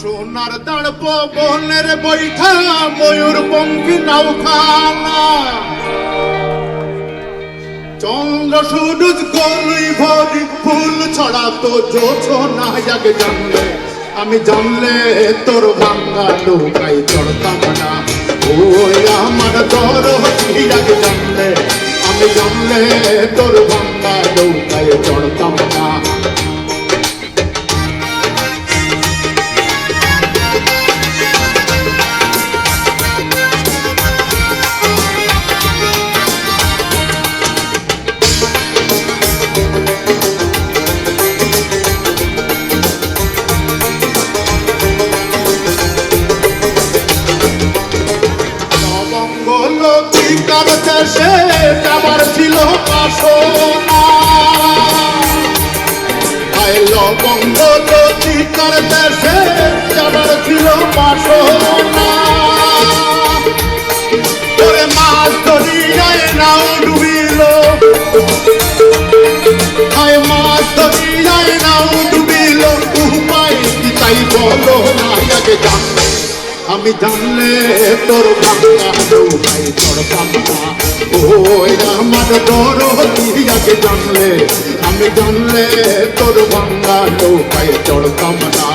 সোনার তাড়প বনের বৈঠা ময়ূর পঙ্খী নাওখানা চন্দ্র সূরজ গলুই ভরি ফুল ছড়া তো জোছনা আগে জানলে আমি জানলে তোর ভাঙ্গা নৌকায় চড়তাম না ওই আমার দরদি আগে জানলে আমি জানলে তোর ভাঙ্গা নৌকায় চড়তাম না লতিকার দেশে যাবার ছিল বাসনা লবঙ্গ লতিকার দেশে যাবার ছিল বাসনা তোরে মাছ ধরিয়ায় নাও ডুবিল মাছ ধরিয়ায় নাও ডুবিল উপায় কি তাই বলো না আগে জানলে আমি জানলে তোর ভাঙ্গা নৌকায় চড়তাম না ওই আমার দরদি আগে জানলে আমি জানলে তোর ভাঙ্গা নৌকায় চড়তাম না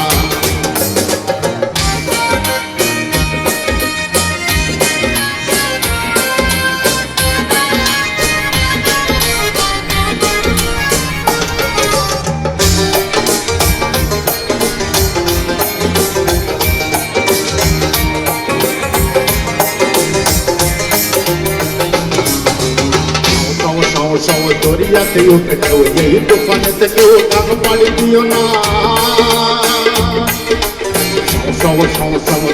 দরিয়াতে উঠে কেউ এই দোকানেতে কেউ টান পাড়ি দিও না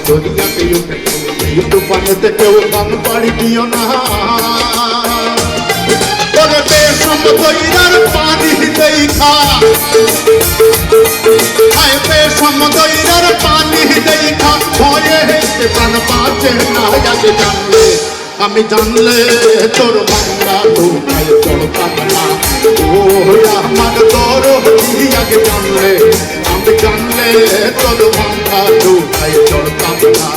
দরিয়াতে উঠে কেউ এই দোকানেতে কেউ টান পাড়ি দিও না তোরে বেশম দইরার পানি দেখা বেশম দইরার পানি দেখা ভয়ে হেঁটে প্রাণ বাঁচে না আগে জানলে আমি জানলে তোর ভাঙ্গা নৌকায় চড়তাম না ও আমার দরদি আগে জানলে আমি জানলে তোর ভাঙ্গা নৌকায় চড়তাম না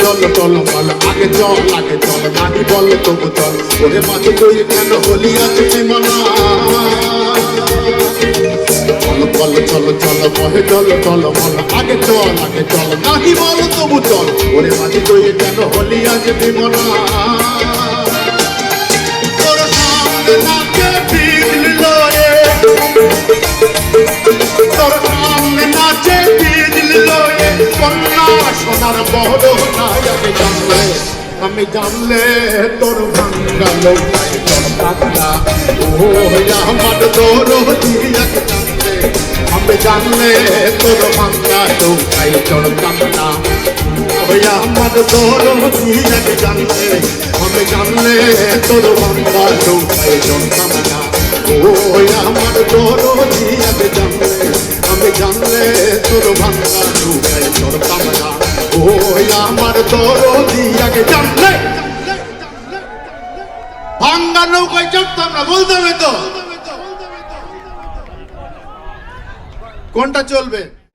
চল চল বল আগে চল নাহি বল তবু চল ওরে মাঝে তুই কেন হলি আছে মনা চল চল চল বহে চল চল বল আগে চল নাহি বল তবু চল ওরে মাঝে তুই কেন হলি আছে মনা তোর সামনে নাচে বিজলি লয়ে তোর সামনে নাচে বিজলি লয়ে কন্যা সোনার বড় নায়ক জানলে আমি জানলে তোর ভাঙ্গা নৌকায় চড়তাম না ও আমার দরদি আগে জানলে আমি জানলে তোর ভাঙ্গা নৌকায় চড়তাম না ওই আমার দরদি আগে জানলে আমি জানলে তোর ভাঙ্গা নৌকায় চড়তাম না ওই আমার দরদি আগে জানলে আমি জানলে তোর ভাঙ্গা নৌকায় চড়তাম না ওই আমার দরদি আগে জানলে ভাঙ্গা নৌকায় চড়তাম না বলতে হবে তো কোনটা চলবে।